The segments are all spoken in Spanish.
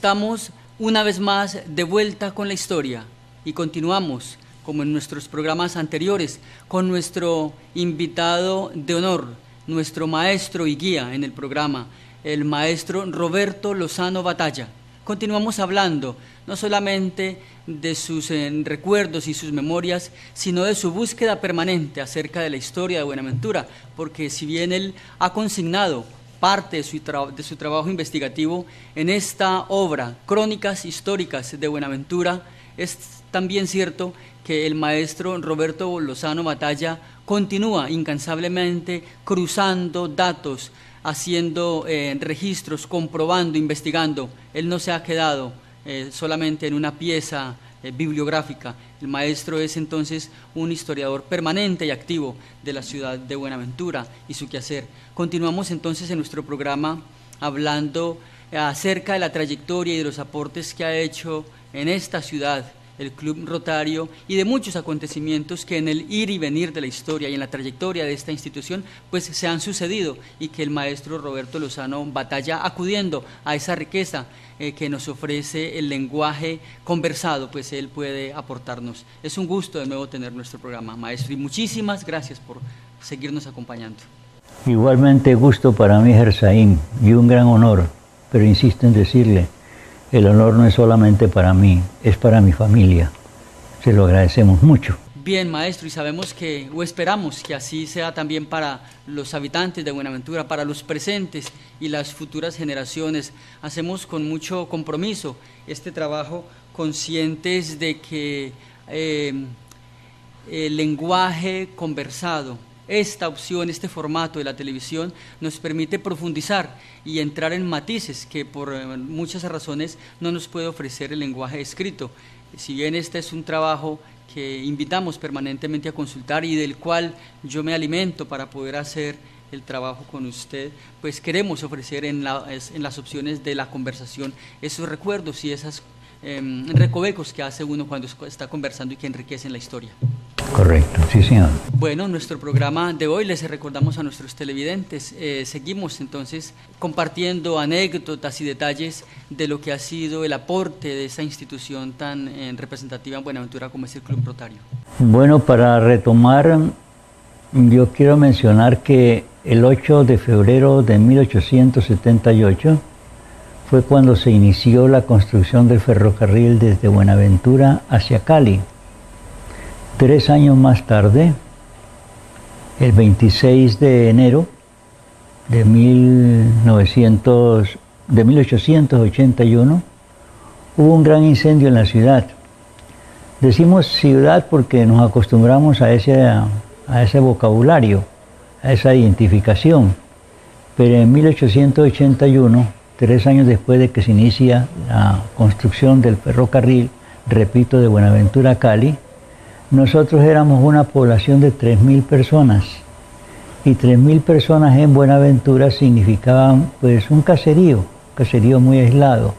Estamos una vez más de vuelta con la historia y continuamos, como en nuestros programas anteriores, con nuestro invitado de honor, nuestro maestro y guía en el programa, el maestro Roberto Lozano Batalla. Continuamos hablando no solamente de sus recuerdos y sus memorias, sino de su búsqueda permanente acerca de la historia de Buenaventura, porque si bien él ha consignado parte de su trabajo investigativo en esta obra, Crónicas Históricas de Buenaventura, es también cierto que el maestro Roberto Lozano Batalla continúa incansablemente cruzando datos, haciendo registros, comprobando, investigando. Él no se ha quedado solamente en una pieza bibliográfica. El maestro es entonces un historiador permanente y activo de la ciudad de Buenaventura y su quehacer. Continuamos entonces en nuestro programa hablando acerca de la trayectoria y de los aportes que ha hecho en esta ciudad el Club Rotario y de muchos acontecimientos que en el ir y venir de la historia y en la trayectoria de esta institución pues se han sucedido, y que el maestro Roberto Lozano Batalla, acudiendo a esa riqueza que nos ofrece el lenguaje conversado, pues él puede aportarnos. Es un gusto de nuevo tener nuestro programa, maestro, y muchísimas gracias por seguirnos acompañando. Igualmente gusto para mí, Gersaín, y un gran honor, pero insisto en decirle, el honor no es solamente para mí, es para mi familia. Se lo agradecemos mucho. Bien, maestro, y sabemos que, o esperamos que así sea también para los habitantes de Buenaventura, para los presentes y las futuras generaciones. Hacemos con mucho compromiso este trabajo, conscientes de que el lenguaje conversado, esta opción, este formato de la televisión nos permite profundizar y entrar en matices que por muchas razones no nos puede ofrecer el lenguaje escrito. Si bien este es un trabajo que invitamos permanentemente a consultar y del cual yo me alimento para poder hacer el trabajo con usted, pues queremos ofrecer en las opciones de la conversación esos recuerdos y esos recovecos que hace uno cuando está conversando y que enriquecen la historia. Correcto, sí señor. Bueno, nuestro programa de hoy les recordamos a nuestros televidentes. Seguimos entonces compartiendo anécdotas y detalles de lo que ha sido el aporte de esa institución tan representativa en Buenaventura como es el Club Rotario. Bueno, para retomar, yo quiero mencionar que el 8 de febrero de 1878 fue cuando se inició la construcción del ferrocarril desde Buenaventura hacia Cali. 3 años más tarde, el 26 de enero de 1881, hubo un gran incendio en la ciudad. Decimos ciudad porque nos acostumbramos a ese vocabulario, a esa identificación. Pero en 1881, 3 años después de que se inicia la construcción del ferrocarril, repito, de Buenaventura a Cali, nosotros éramos una población de 3.000 personas, y 3.000 personas en Buenaventura significaban pues un caserío muy aislado,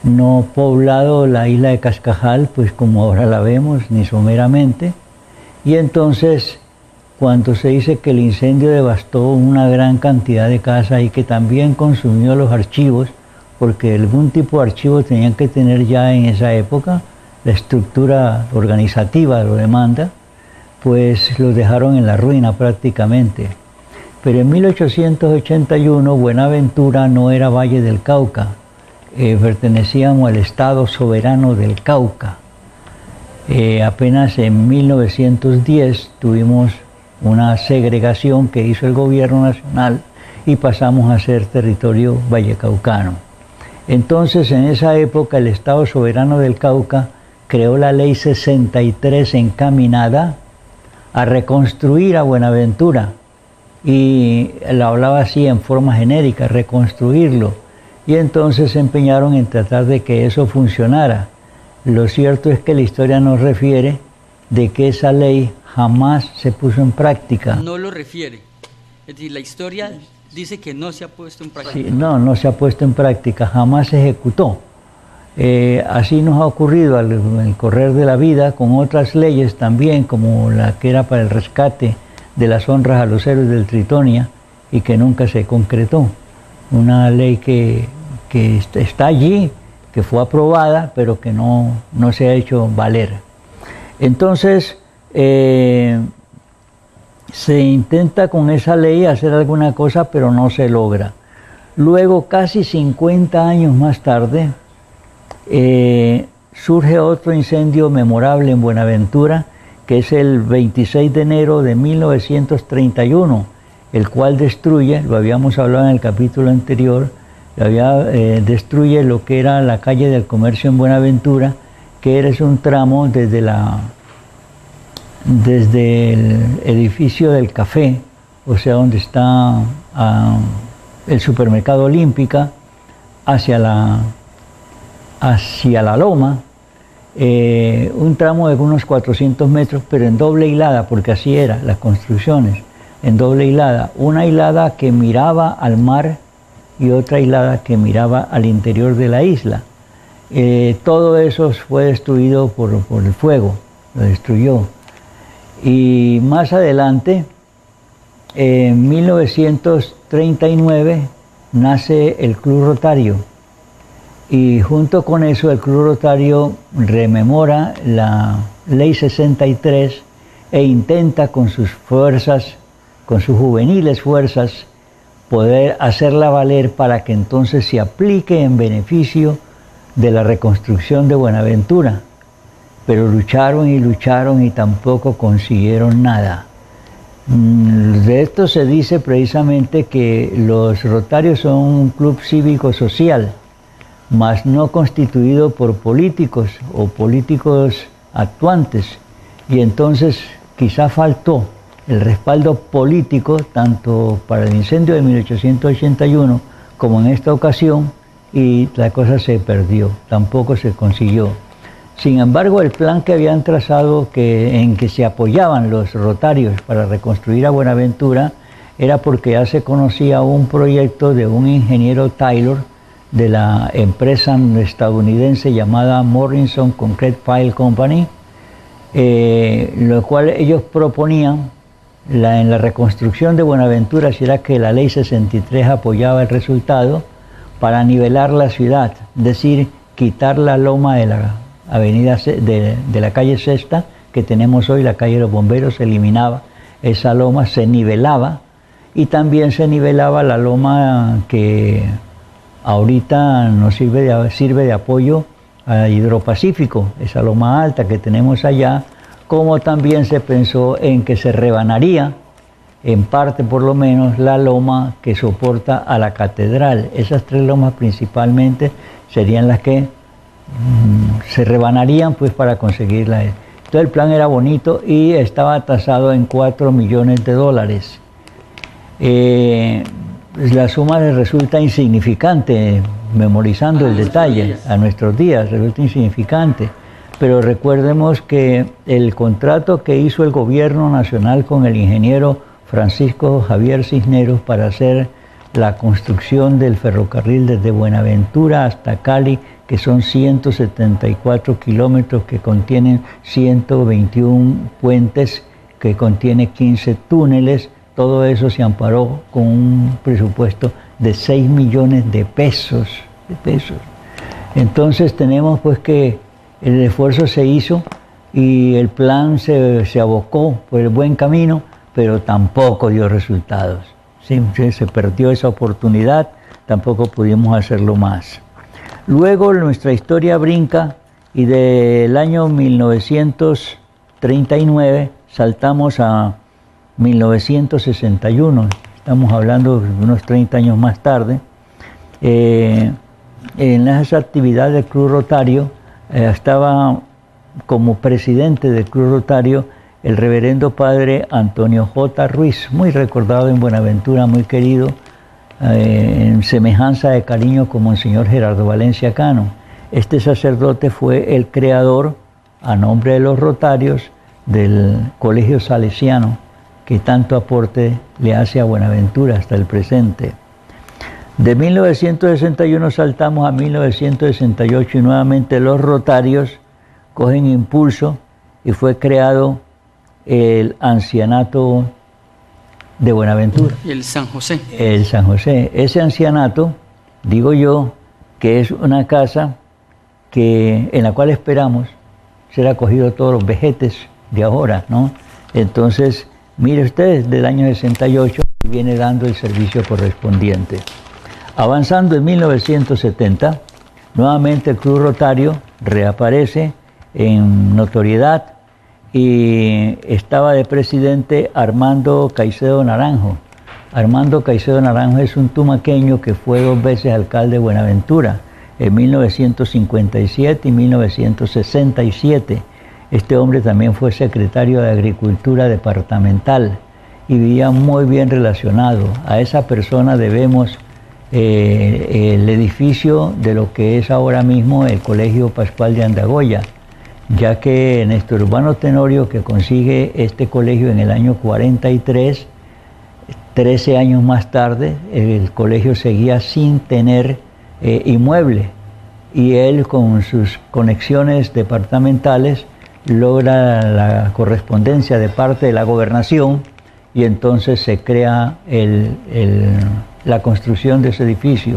no poblado la isla de Cascajal, pues como ahora la vemos, ni someramente. Y entonces, cuando se dice que el incendio devastó una gran cantidad de casas y que también consumió los archivos, porque algún tipo de archivos tenían que tener ya en esa época, la estructura organizativa lo demanda, pues los dejaron en la ruina prácticamente. Pero en 1881 Buenaventura no era Valle del Cauca, pertenecíamos al Estado Soberano del Cauca. Apenas en 1910 tuvimos una segregación que hizo el gobierno nacional y pasamos a ser territorio vallecaucano. Entonces, en esa época, el Estado Soberano del Cauca creó la Ley 63 encaminada a reconstruir a Buenaventura, y la hablaba así en forma genérica, reconstruirlo, y entonces se empeñaron en tratar de que eso funcionara. Lo cierto es que la historia nos refiere de que esa ley jamás se puso en práctica. No lo refiere, es decir, la historia dice que no se ha puesto en práctica. Sí, no se ha puesto en práctica, jamás se ejecutó. Así nos ha ocurrido en el correr de la vida con otras leyes también, como la que era para el rescate de las honras a los héroes del Tritonia y que nunca se concretó. Una ley que está allí, que fue aprobada, pero que no se ha hecho valer. Entonces, se intenta con esa ley hacer alguna cosa, pero no se logra. Luego, casi 50 años más tarde, surge otro incendio memorable en Buenaventura, que es el 26 de enero de 1931, el cual destruye, lo habíamos hablado en el capítulo anterior, destruye lo que era la calle del comercio en Buenaventura, que es un tramo desde el edificio del café, o sea, donde está el supermercado Olímpica, hacia la loma, un tramo de unos 400 metros, pero en doble hilada, porque así eran las construcciones, en doble hilada. Una hilada que miraba al mar y otra hilada que miraba al interior de la isla. Todo eso fue destruido por el fuego, lo destruyó. Y más adelante, en 1939, nace el Club Rotario. Y junto con eso el Club Rotario rememora la Ley 63 e intenta con sus fuerzas, con sus juveniles fuerzas, poder hacerla valer para que entonces se aplique en beneficio de la reconstrucción de Buenaventura. Pero lucharon y tampoco consiguieron nada. De esto se dice precisamente que los Rotarios son un club cívico-social, mas no constituido por políticos o políticos actuantes, y entonces quizá faltó el respaldo político tanto para el incendio de 1881 como en esta ocasión, y la cosa se perdió, tampoco se consiguió. Sin embargo, el plan que habían trazado en que se apoyaban los Rotarios para reconstruir a Buenaventura era porque ya se conocía un proyecto de un ingeniero Taylor de la empresa estadounidense llamada Morrison Concrete Pile Company, lo cual ellos proponían en la reconstrucción de Buenaventura, si era que la Ley 63 apoyaba el resultado, para nivelar la ciudad, es decir, quitar la loma de la avenida de la calle Sexta que tenemos hoy, la calle de los Bomberos, se eliminaba esa loma, se nivelaba, y también se nivelaba la loma que ahorita nos sirve de apoyo a Hidropacífico, esa loma alta que tenemos allá, como también se pensó en que se rebanaría, en parte por lo menos, la loma que soporta a la catedral. Esas tres lomas principalmente serían las que se rebanarían pues para conseguirla. Entonces el plan era bonito y estaba tasado en $4 millones. La suma le resulta insignificante, memorizando el detalle, a nuestros días resulta insignificante, pero recordemos que el contrato que hizo el gobierno nacional con el ingeniero Francisco Javier Cisneros para hacer la construcción del ferrocarril desde Buenaventura hasta Cali, que son 174 kilómetros, que contienen 121 puentes, que contiene 15 túneles, todo eso se amparó con un presupuesto de 6 millones de pesos. Entonces tenemos pues que el esfuerzo se hizo y el plan se abocó por el buen camino, pero tampoco dio resultados. Sí, se perdió esa oportunidad, tampoco pudimos hacerlo más. Luego nuestra historia brinca y del año 1939 saltamos a 1961, estamos hablando de unos 30 años más tarde. En esas actividades del Club Rotario estaba como presidente del Club Rotario el reverendo padre Antonio J. Ruiz, muy recordado en Buenaventura, muy querido, en semejanza de cariño como el señor Gerardo Valencia Cano. Este sacerdote fue el creador, a nombre de los Rotarios, del Colegio Salesiano, que tanto aporte le hace a Buenaventura hasta el presente. De 1961 saltamos a 1968 y nuevamente los Rotarios cogen impulso y fue creado el ancianato de Buenaventura. Y el San José. El San José. Ese ancianato, digo yo, que es una casa en la cual esperamos ser acogidos todos los vejetes de ahora, ¿no? Entonces, mire usted, desde el año 68 viene dando el servicio correspondiente. Avanzando en 1970, nuevamente el Club Rotario reaparece en notoriedad y estaba de presidente Armando Caicedo Naranjo. Armando Caicedo Naranjo es un tumaqueño que fue 2 veces alcalde de Buenaventura, en 1957 y 1967. Este hombre también fue secretario de Agricultura departamental y vivía muy bien relacionado. A esa persona debemos el edificio de lo que es ahora mismo el Colegio Pascual de Andagoya, ya que Néstor Urbano Tenorio, que consigue este colegio en el año 43, 13 años más tarde, el colegio seguía sin tener inmueble, y él con sus conexiones departamentales logra la correspondencia de parte de la gobernación y entonces se crea la construcción de ese edificio.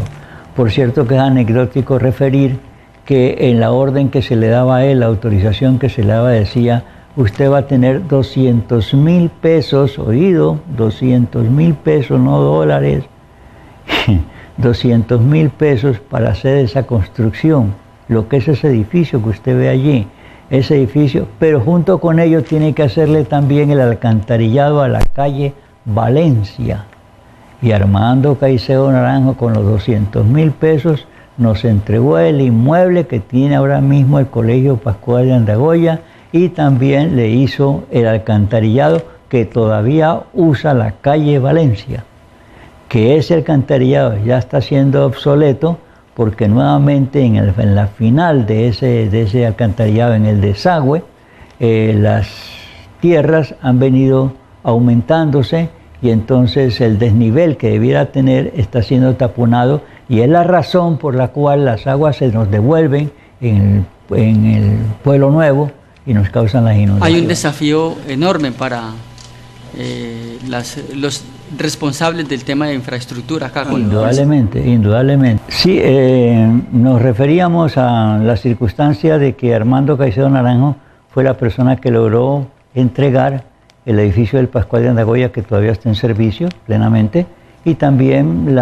Por cierto que es anecdótico referir que en la orden que se le daba a él, la autorización que se le daba, decía: usted va a tener 200,000 pesos, oído, 200,000 pesos, no dólares, 200,000 pesos para hacer esa construcción, lo que es ese edificio que usted ve allí, ese edificio, pero junto con ello tiene que hacerle también el alcantarillado a la calle Valencia. Y Armando Caicedo Naranjo, con los 200,000 pesos, nos entregó el inmueble que tiene ahora mismo el Colegio Pascual de Andagoya, y también le hizo el alcantarillado que todavía usa la calle Valencia, que ese alcantarillado ya está siendo obsoleto porque nuevamente en la final de ese alcantarillado, en el desagüe, las tierras han venido aumentándose y entonces el desnivel que debiera tener está siendo taponado, y es la razón por la cual las aguas se nos devuelven en el Pueblo Nuevo y nos causan las inundaciones. Hay un desafío enorme para los responsables del tema de infraestructura acá. Indudablemente. Sí, nos referíamos a la circunstancia de que Armando Caicedo Naranjo fue la persona que logró entregar el edificio del Pascual de Andagoya, que todavía está en servicio plenamente, y también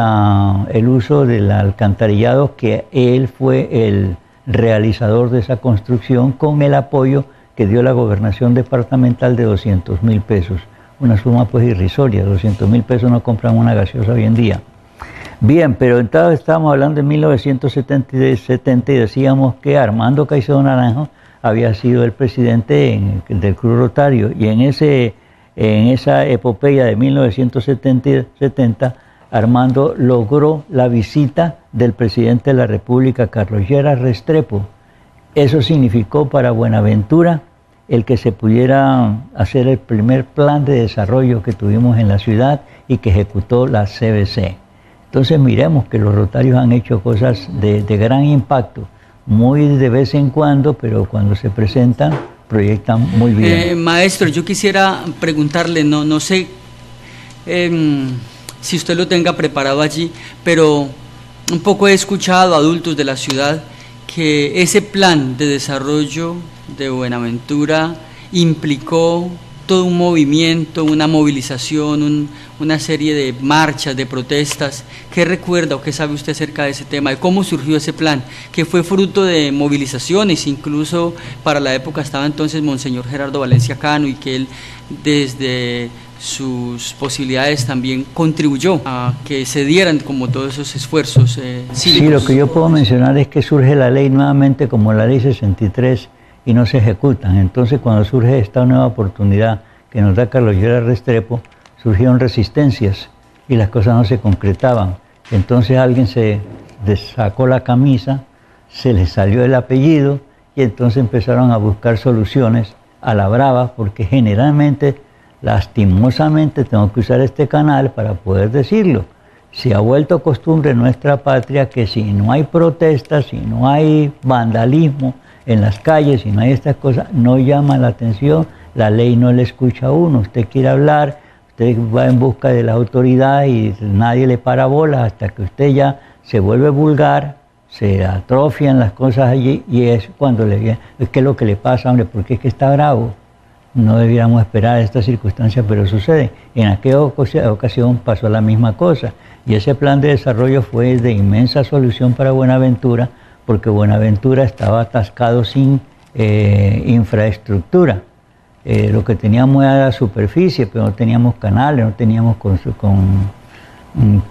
el uso del alcantarillado, que él fue el realizador de esa construcción, con el apoyo que dio la gobernación departamental de 200,000 pesos. Una suma pues irrisoria. 200,000 pesos no compran una gaseosa hoy en día. Bien, pero entonces estábamos hablando de 1970 y decíamos que Armando Caicedo Naranjo había sido el presidente del Club Rotario, y en esa epopeya de 1970 Armando logró la visita del presidente de la República, Carlos Lleras Restrepo. Eso significó para Buenaventura el que se pudiera hacer el primer plan de desarrollo que tuvimos en la ciudad y que ejecutó la CBC. Entonces miremos que los rotarios han hecho cosas de gran impacto, muy de vez en cuando, pero cuando se presentan, proyectan muy bien. Maestro, yo quisiera preguntarle, no sé si usted lo tenga preparado allí, pero un poco he escuchado a adultos de la ciudad que ese plan de desarrollo de Buenaventura implicó todo un movimiento, una movilización, una serie de marchas, de protestas. ¿Qué recuerda o qué sabe usted acerca de ese tema? ¿De cómo surgió ese plan? Que fue fruto de movilizaciones, incluso para la época estaba entonces Monseñor Gerardo Valencia Cano, y que él desde sus posibilidades también contribuyó a que se dieran como todos esos esfuerzos cívicos. Sí, lo que yo puedo mencionar es que surge la ley nuevamente como la ley 63 y no se ejecutan. Entonces, cuando surge esta nueva oportunidad que nos da Carlos Lleras Restrepo, surgieron resistencias y las cosas no se concretaban. Entonces alguien se sacó la camisa, se le salió el apellido y entonces empezaron a buscar soluciones a la brava, porque generalmente, lastimosamente, tengo que usar este canal para poder decirlo, se ha vuelto costumbre en nuestra patria que si no hay protestas, si no hay vandalismo en las calles, si no hay estas cosas, no llama la atención, la ley no le escucha a uno. Usted quiere hablar, usted va en busca de la autoridad y nadie le para bolas hasta que usted ya se vuelve vulgar, se atrofian las cosas allí y es cuando le viene, ¿qué es lo que le pasa, hombre? ¿Por qué es que está bravo? No debiéramos esperar esta circunstancia, pero sucede. En aquella ocasión pasó la misma cosa y ese plan de desarrollo fue de inmensa solución para Buenaventura, porque Buenaventura estaba atascado sin infraestructura. Lo que teníamos era la superficie, pero no teníamos canales, no teníamos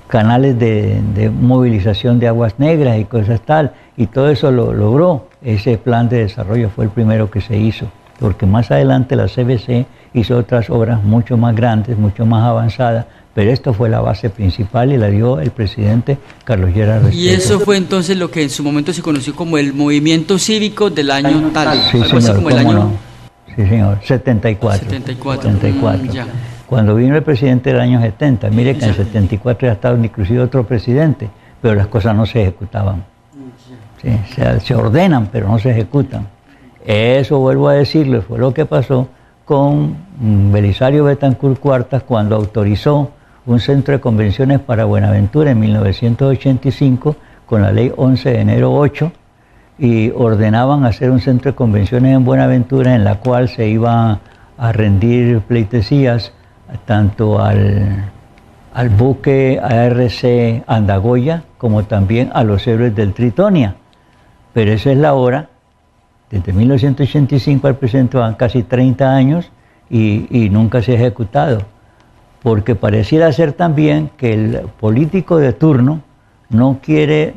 canales de movilización de aguas negras y cosas tal, y todo eso lo logró. Ese plan de desarrollo fue el primero que se hizo, porque más adelante la CBC hizo otras obras mucho más grandes, mucho más avanzadas, pero esto fue la base principal y la dio el presidente Carlos Lleras Restrepo. Y eso fue entonces lo que en su momento se conoció como el movimiento cívico del año tal, sí, algo señor, así como el año... No. Sí, señor, 74. 74. Ya. Cuando vino el presidente del año 70, mire que en el 74 ya estaba inclusive otro presidente, pero las cosas no se ejecutaban. Sí, se ordenan, pero no se ejecutan. Eso, vuelvo a decirle, fue lo que pasó con Belisario Betancur Cuartas cuando autorizó un centro de convenciones para Buenaventura en 1985 con la ley 11 de enero 8, y ordenaban hacer un centro de convenciones en Buenaventura en la cual se iba a rendir pleitesías tanto al buque ARC Andagoya como también a los héroes del Tritonia. Pero esa es la hora, desde 1985 al presente van casi 30 años y nunca se ha ejecutado, porque pareciera ser también que el político de turno no quiere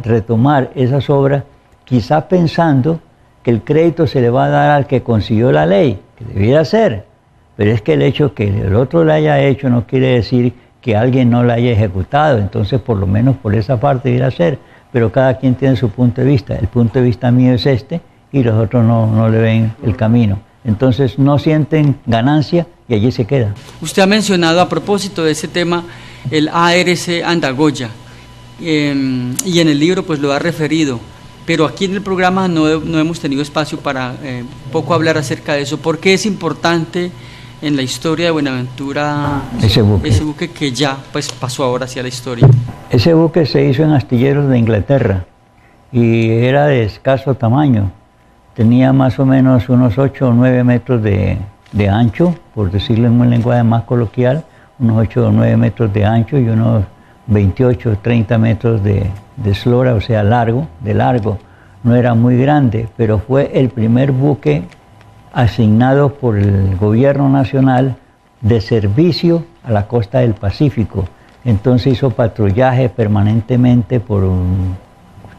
retomar esas obras, quizá pensando que el crédito se le va a dar al que consiguió la ley, que debiera ser, pero es que el hecho que el otro la haya hecho no quiere decir que alguien no la haya ejecutado, entonces por lo menos por esa parte debiera ser, pero cada quien tiene su punto de vista, el punto de vista mío es este y los otros no le ven el camino, entonces no sienten ganancia y allí se queda. Usted ha mencionado a propósito de ese tema el ARC Andagoya, y en el libro pues lo ha referido, pero aquí en el programa no hemos tenido espacio para poco hablar acerca de eso. ¿Por qué es importante en la historia de Buenaventura ese buque que ya pues pasó ahora hacia la historia? Ese buque se hizo en astilleros de Inglaterra y era de escaso tamaño, tenía más o menos unos 8 o 9 metros de ancho, por decirlo en un lenguaje más coloquial, unos 8 o 9 metros de ancho y unos 28 o 30 metros de eslora, o sea, de largo. No era muy grande, pero fue el primer buque asignado por el gobierno nacional de servicio a la costa del Pacífico. Entonces hizo patrullaje permanentemente por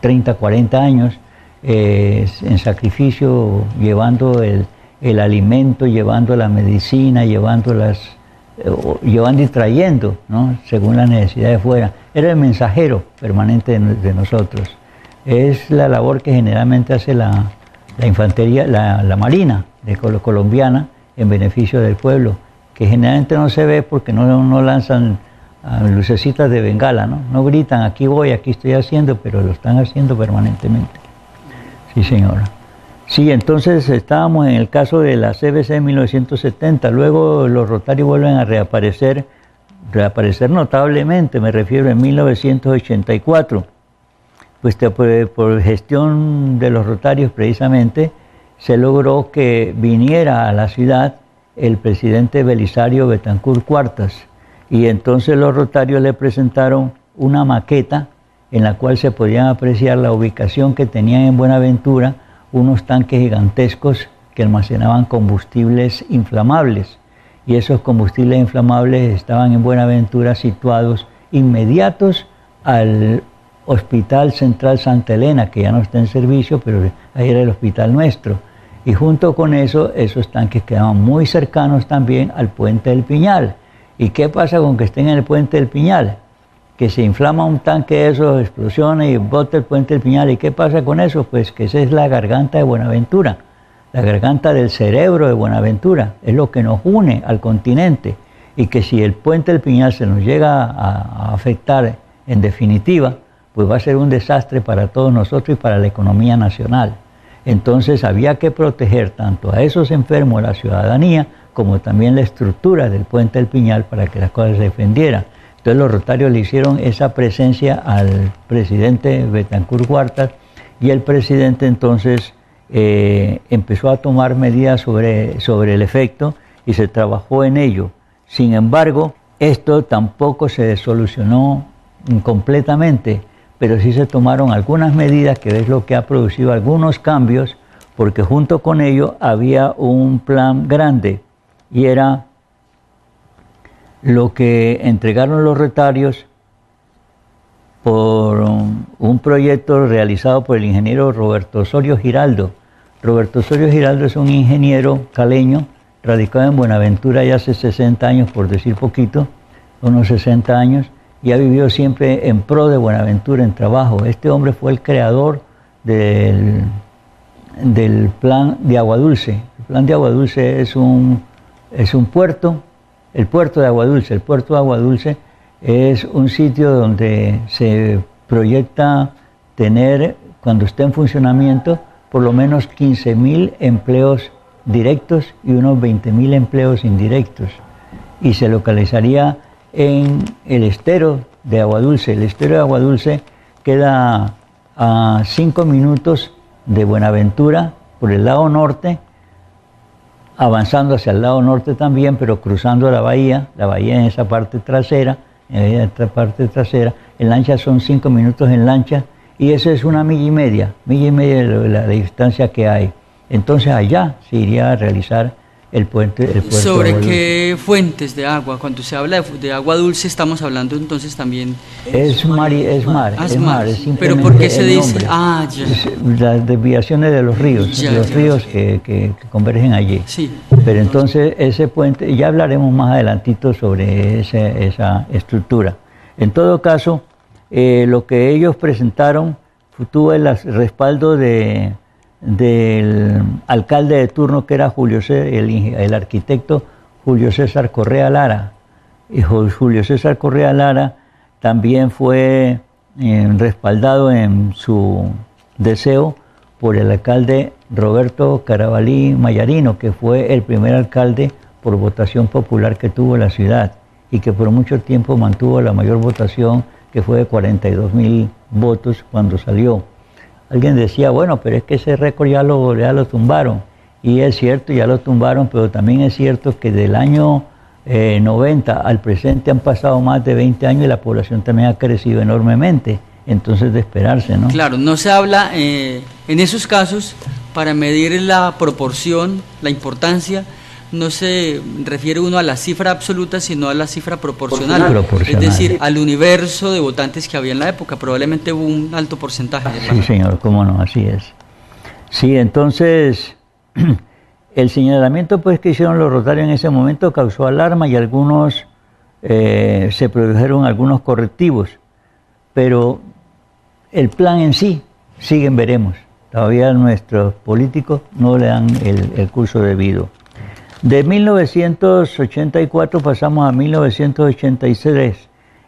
30, 40 años, en sacrificio, llevando el alimento, llevando la medicina, llevando y trayendo, ¿no? Según las necesidades fuera. Era el mensajero permanente de nosotros. Es la labor que generalmente hace la infantería, la marina colombiana en beneficio del pueblo, que generalmente no se ve porque no lanzan lucecitas de bengala, ¿no? No gritan, aquí voy, aquí estoy haciendo, pero lo están haciendo permanentemente. Sí, señora. Sí, entonces estábamos en el caso de la CBC en 1970, luego los Rotarios vuelven a reaparecer notablemente, me refiero en 1984, pues por gestión de los Rotarios precisamente se logró que viniera a la ciudad el presidente Belisario Betancur Cuartas y entonces los Rotarios le presentaron una maqueta en la cual se podían apreciar la ubicación que tenían en Buenaventura unos tanques gigantescos que almacenaban combustibles inflamables y esos combustibles inflamables estaban en Buenaventura situados inmediatos al Hospital Central Santa Elena, que ya no está en servicio, pero ahí era el hospital nuestro. Y junto con eso, esos tanques quedaban muy cercanos también al Puente del Piñal. ¿Y qué pasa con que estén en el Puente del Piñal? Que se inflama un tanque de esos, explosiona y bota el Puente del Piñal. ¿Y qué pasa con eso? Pues que esa es la garganta de Buenaventura, la garganta del cerebro de Buenaventura, es lo que nos une al continente. Y que si el Puente del Piñal se nos llega a afectar en definitiva, pues va a ser un desastre para todos nosotros y para la economía nacional. Entonces había que proteger tanto a esos enfermos, a la ciudadanía, como también la estructura del Puente del Piñal para que las cosas se defendieran. Entonces los rotarios le hicieron esa presencia al presidente Betancur Huertas y el presidente entonces empezó a tomar medidas sobre el efecto y se trabajó en ello. Sin embargo, esto tampoco se solucionó completamente, pero sí se tomaron algunas medidas que es lo que ha producido algunos cambios, porque junto con ello había un plan grande y era lo que entregaron los rotarios por un proyecto realizado por el ingeniero Roberto Osorio Giraldo. Roberto Osorio Giraldo es un ingeniero caleño, radicado en Buenaventura ya hace 60 años, por decir poquito, unos 60 años, y ha vivido siempre en pro de Buenaventura, en trabajo. Este hombre fue el creador del plan de Agua Dulce. El plan de Agua Dulce es un puerto. El puerto de Agua Dulce. El puerto de Agua Dulce es un sitio donde se proyecta tener, cuando esté en funcionamiento, por lo menos 15.000 empleos directos y unos 20.000 empleos indirectos. Y se localizaría en el estero de Agua Dulce. El estero de Agua Dulce queda a 5 minutos de Buenaventura por el lado norte, avanzando hacia el lado norte también, pero cruzando la bahía en esa parte trasera, en lancha son 5 minutos en lancha, y eso es una milla y media de la distancia que hay. Entonces allá se iría a realizar el puente. ¿Sobre qué fuentes de agua? Cuando se habla de agua dulce estamos hablando entonces también... Es mar. Pero ¿por qué se dice? Ya. Las desviaciones de los ríos, ríos que convergen allí. Sí. Pero entonces ese puente, ya hablaremos más adelantito sobre esa estructura. En todo caso, lo que ellos presentaron tuvo el respaldo del alcalde de turno, que era el arquitecto Julio César Correa Lara. Y Julio César Correa Lara también fue respaldado en su deseo por el alcalde Roberto Carabalí Mayarino, que fue el primer alcalde por votación popular que tuvo la ciudad y que por mucho tiempo mantuvo la mayor votación, que fue de 42.000 votos cuando salió. Alguien decía, bueno, pero es que ese récord ya lo tumbaron. Y es cierto, ya lo tumbaron, pero también es cierto que del año 90 al presente han pasado más de 20 años y la población también ha crecido enormemente. Entonces, de esperarse, ¿no? Claro, no se habla en esos casos, para medir la proporción, la importancia, no se refiere uno a la cifra absoluta, sino a la cifra proporcional. Es decir, al universo de votantes que había en la época. Probablemente hubo un alto porcentaje. Sí, señor, cómo no, así es. Sí, entonces, el señalamiento pues que hicieron los rotarios en ese momento causó alarma y algunos, se produjeron algunos correctivos. Pero el plan en sí, siguen veremos. Todavía nuestros políticos no le dan el curso debido. De 1984 pasamos a 1983.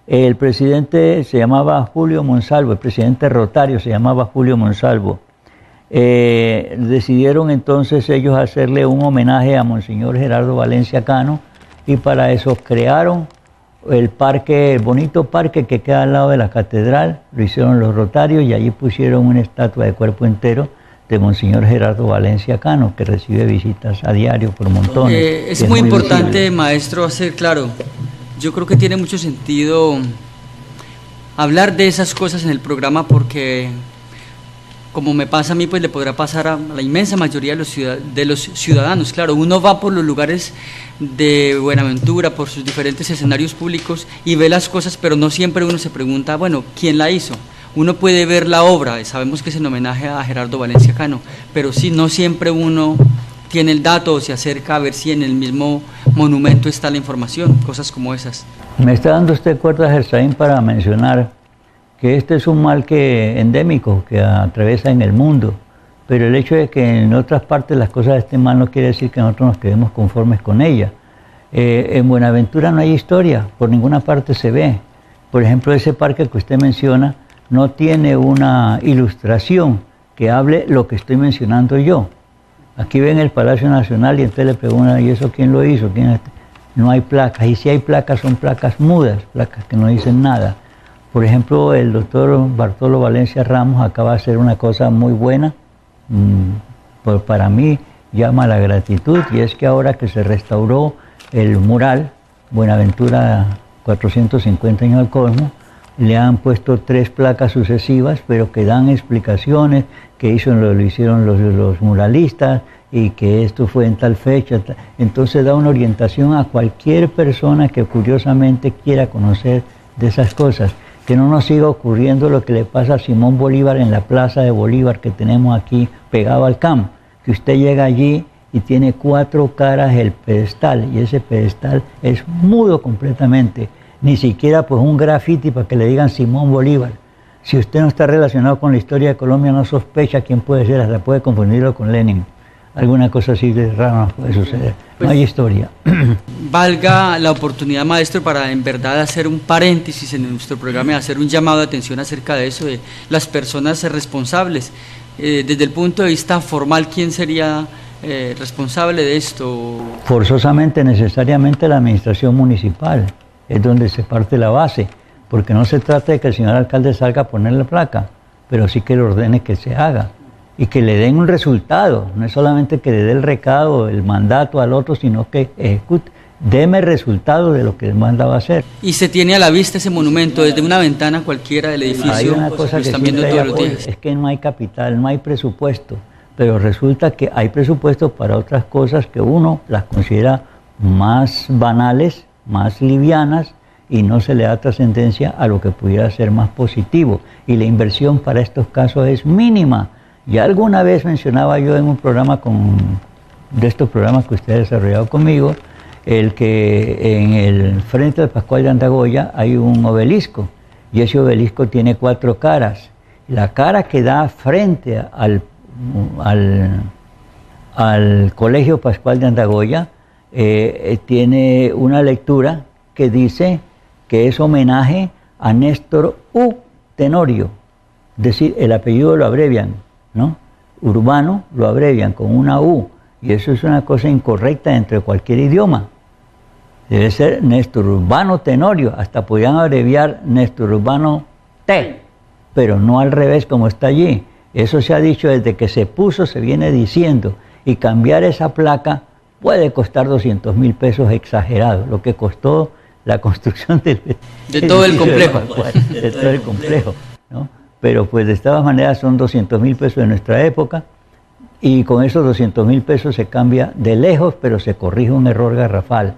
El presidente se llamaba Julio Monsalvo, el presidente rotario se llamaba Julio Monsalvo. Decidieron entonces ellos hacerle un homenaje a Monseñor Gerardo Valencia Cano, y para eso crearon el bonito parque que queda al lado de la catedral. Lo hicieron los rotarios y allí pusieron una estatua de cuerpo entero de Monseñor Gerardo Valencia Cano, que recibe visitas a diario por montones. Es muy importante, visible, maestro, hacer claro. Yo creo que tiene mucho sentido hablar de esas cosas en el programa, porque como me pasa a mí, pues le podrá pasar a la inmensa mayoría de los ciudadanos. Claro, uno va por los lugares de Buenaventura, por sus diferentes escenarios públicos y ve las cosas, pero no siempre uno se pregunta, bueno, ¿quién la hizo? Uno puede ver la obra, sabemos que es en homenaje a Gerardo Valencia Cano, pero sí, no siempre uno tiene el dato o se acerca a ver si en el mismo monumento está la información, cosas como esas. Me está dando usted cuerda, Gersaín, para mencionar que este es un mal endémico que atraviesa en el mundo, pero el hecho de que en otras partes las cosas estén mal no quiere decir que nosotros nos quedemos conformes con ella. En Buenaventura no hay historia, por ninguna parte se ve. Por ejemplo, ese parque que usted menciona no tiene una ilustración que hable lo que estoy mencionando yo. Aquí ven el Palacio Nacional y entonces le preguntan, ¿y eso quién lo hizo? no hay placas, y si hay placas son placas mudas, placas que no dicen nada. Por ejemplo, el doctor Bartolo Valencia Ramos acaba de hacer una cosa muy buena, para mí llama a la gratitud, y es que ahora que se restauró el mural Buenaventura 450 años al Cosmos, le han puesto 3 placas sucesivas, pero que dan explicaciones, que lo hicieron los muralistas, y que esto fue en tal fecha. Entonces da una orientación a cualquier persona que curiosamente quiera conocer de esas cosas. Que no nos siga ocurriendo lo que le pasa a Simón Bolívar en la Plaza de Bolívar que tenemos aquí pegado al CAM, que usted llega allí y tiene 4 caras el pedestal, y ese pedestal es mudo completamente, ni siquiera pues un grafiti para que le digan Simón Bolívar. Si usted no está relacionado con la historia de Colombia, no sospecha quién puede ser, hasta puede confundirlo con Lenin. Alguna cosa así de rara puede suceder. No hay historia. Valga la oportunidad, maestro, para en verdad hacer un paréntesis en nuestro programa y hacer un llamado de atención acerca de eso, de las personas responsables. Desde el punto de vista formal, ¿quién sería responsable de esto? Forzosamente, necesariamente la administración municipal, es donde se parte la base, porque no se trata de que el señor alcalde salga a poner la placa, pero sí que le ordene que se haga. Y que le den un resultado, no es solamente que le dé el recado, el mandato al otro, sino que ejecute, deme resultado de lo que el mandaba a hacer. Y se tiene a la vista ese monumento desde una ventana cualquiera del edificio. Hay una cosa que están viendo todos los días. Es que no hay capital, no hay presupuesto, pero resulta que hay presupuesto para otras cosas que uno las considera más banales, más livianas, y no se le da trascendencia a lo que pudiera ser más positivo. Y la inversión para estos casos es mínima. Ya alguna vez mencionaba yo en un programa de estos programas que usted ha desarrollado conmigo, el que en el frente del Pascual de Andagoya hay un obelisco, y ese obelisco tiene 4 caras. La cara que da frente al Colegio Pascual de Andagoya tiene una lectura que dice que es homenaje a Néstor U. Tenorio, es decir, el apellido lo abrevian, ¿no? Urbano lo abrevian con una U, y eso es una cosa incorrecta entre cualquier idioma. Debe ser Néstor Urbano Tenorio, hasta podrían abreviar Néstor Urbano T, pero no al revés como está allí. Eso se ha dicho desde que se puso, se viene diciendo, y cambiar esa placa puede costar 200.000 pesos exagerado, lo que costó la construcción de todo el complejo. De todo el complejo, ¿no? Pero pues de todas maneras son 200.000 pesos de nuestra época, y con esos 200.000 pesos se cambia de lejos, pero se corrige un error garrafal.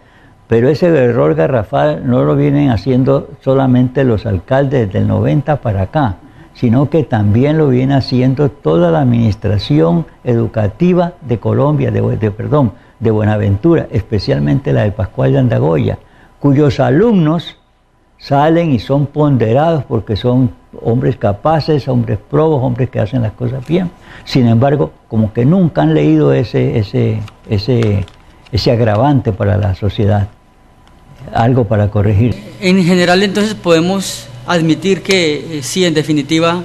Pero ese error garrafal no lo vienen haciendo solamente los alcaldes del 90 para acá, sino que también lo viene haciendo toda la administración educativa de Colombia, de Buenaventura, especialmente la del Pascual de Andagoya, cuyos alumnos salen y son ponderados porque son hombres capaces, hombres probos, hombres que hacen las cosas bien. Sin embargo, como que nunca han leído ese agravante para la sociedad, algo para corregir. En general, entonces, podemos admitir que sí, en definitiva,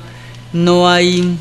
no hay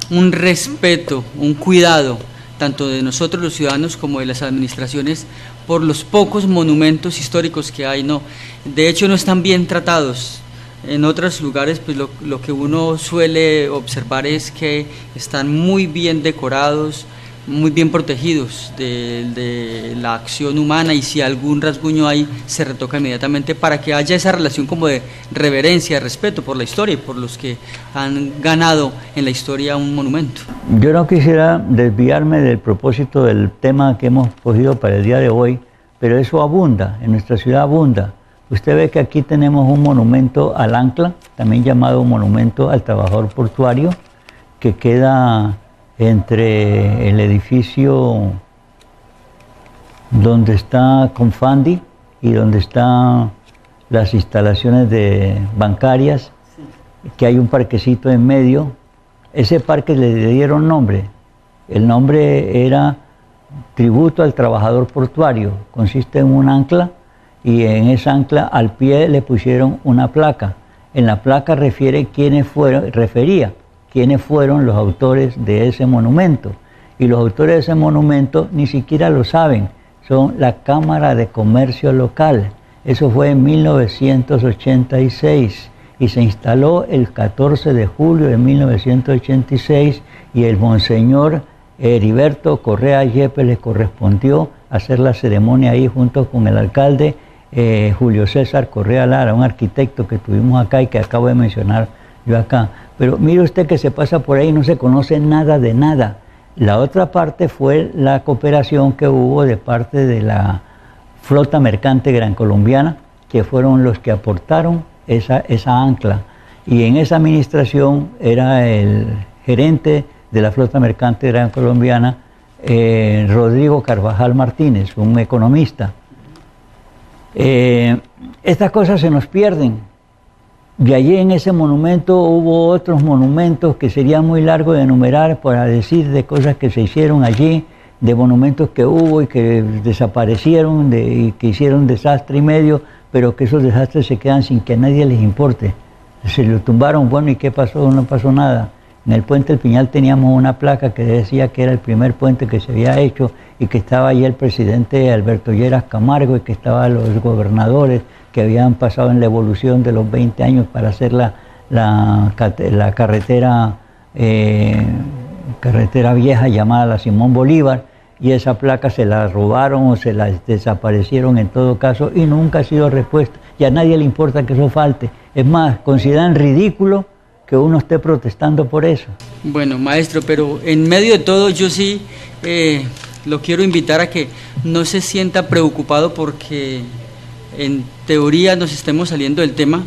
un respeto, un cuidado, tanto de nosotros los ciudadanos como de las administraciones, por los pocos monumentos históricos que hay, no. De hecho, no están bien tratados. En otros lugares, pues lo que uno suele observar es que están muy bien decorados, muy bien protegidos de la acción humana, y si algún rasguño hay, se retoca inmediatamente para que haya esa relación como de reverencia, de respeto por la historia y por los que han ganado en la historia un monumento. Yo no quisiera desviarme del propósito del tema que hemos cogido para el día de hoy, pero eso abunda, en nuestra ciudad abunda. Usted ve que aquí tenemos un monumento al ancla, también llamado monumento al trabajador portuario, que queda entre el edificio donde está Confandi y donde están las instalaciones bancarias, que hay un parquecito en medio. Ese parque le dieron nombre. El nombre era Tributo al Trabajador Portuario. Consiste en un ancla, y en esa ancla al pie le pusieron una placa. En la placa refería quiénes fueron los autores de ese monumento. Y los autores de ese monumento ni siquiera lo saben. son la Cámara de Comercio Local. Eso fue en 1986 y se instaló el 14 de julio de 1986 y el monseñor Heriberto Correa Yepes le correspondió hacer la ceremonia ahí junto con el alcalde Julio César Correa Lara, un arquitecto que tuvimos acá y que acabo de mencionar yo acá. Pero mire usted que se pasa por ahí y no se conoce nada de nada. La otra parte fue la cooperación que hubo de parte de la flota mercante gran colombiana, que fueron los que aportaron esa ancla. Y en esa administración era el gerente de la flota mercante gran colombiana, Rodrigo Carvajal Martínez, un economista. Estas cosas se nos pierden. Y allí en ese monumento hubo otros monumentos que sería muy largo de enumerar para decir de cosas que se hicieron allí, de monumentos que hubo y que desaparecieron y que hicieron desastre y medio, pero que esos desastres se quedan sin que a nadie les importe. Se lo tumbaron, bueno, ¿y qué pasó? No pasó nada. En el Puente del Piñal teníamos una placa que decía que era el primer puente que se había hecho y que estaba allí el presidente Alberto Lleras Camargo y que estaban los gobernadores que habían pasado en la evolución de los 20 años para hacer la carretera vieja llamada la Simón Bolívar, y esa placa se la robaron o se la desaparecieron en todo caso y nunca ha sido repuesta y a nadie le importa que eso falte. Es más, consideran ridículo que uno esté protestando por eso. Bueno, maestro, pero en medio de todo yo sí lo quiero invitar a que no se sienta preocupado porque en teoría nos estemos saliendo del tema.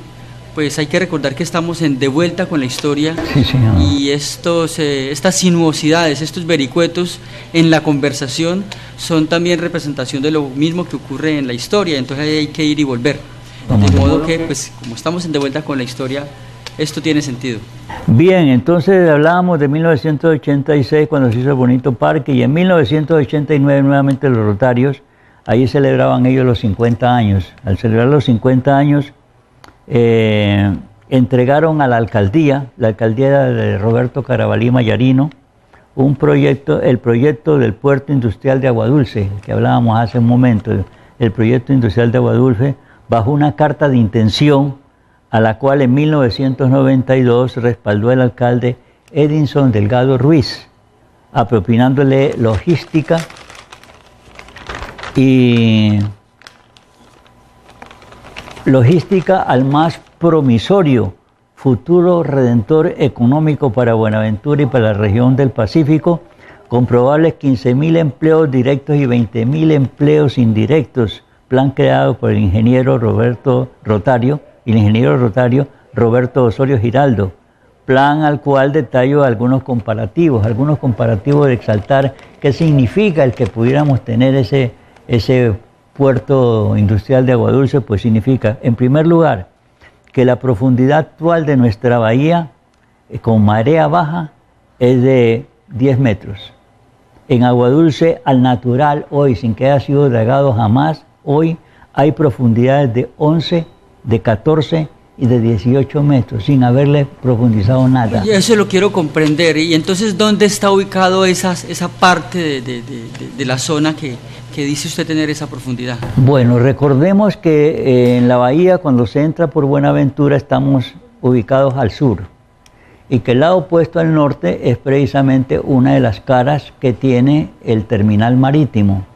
Pues hay que recordar que estamos de vuelta con la historia. Sí, señor. Y estas sinuosidades, estos vericuetos en la conversación son también representación de lo mismo que ocurre en la historia, entonces hay que ir y volver. De modo que, pues, como estamos de vuelta con la historia, esto tiene sentido. Bien, entonces hablábamos de 1986 cuando se hizo el bonito parque y en 1989 nuevamente los Rotarios, ahí celebraban ellos los 50 años. Al celebrar los 50 años, entregaron a la alcaldía de Roberto Carabalí Mayarino, el proyecto del puerto industrial de Aguadulce, que hablábamos hace un momento, el proyecto industrial de Aguadulce, bajo una carta de intención a la cual en 1992 respaldó el alcalde Edinson Delgado Ruiz, apropiándole logística al más promisorio futuro redentor económico para Buenaventura y para la región del Pacífico, con probables 15.000 empleos directos y 20.000 empleos indirectos, plan creado por el ingeniero Roberto Rotario Roberto Osorio plan al cual detallo algunos comparativos de exaltar qué significa el que pudiéramos tener ese puerto industrial de Aguadulce. Pues significa, en primer lugar, que la profundidad actual de nuestra bahía con marea baja es de 10 metros. En Aguadulce, al natural, hoy, sin que haya sido dragado jamás, hoy hay profundidades de 11, de 14 y de 18 metros, sin haberle profundizado nada. Y eso lo quiero comprender. Y entonces, ¿dónde está ubicado esa parte de la zona que dice usted tener esa profundidad? Bueno, recordemos que en la bahía, cuando se entra por Buenaventura, estamos ubicados al sur, y que el lado opuesto al norte es precisamente una de las caras que tiene el terminal marítimo.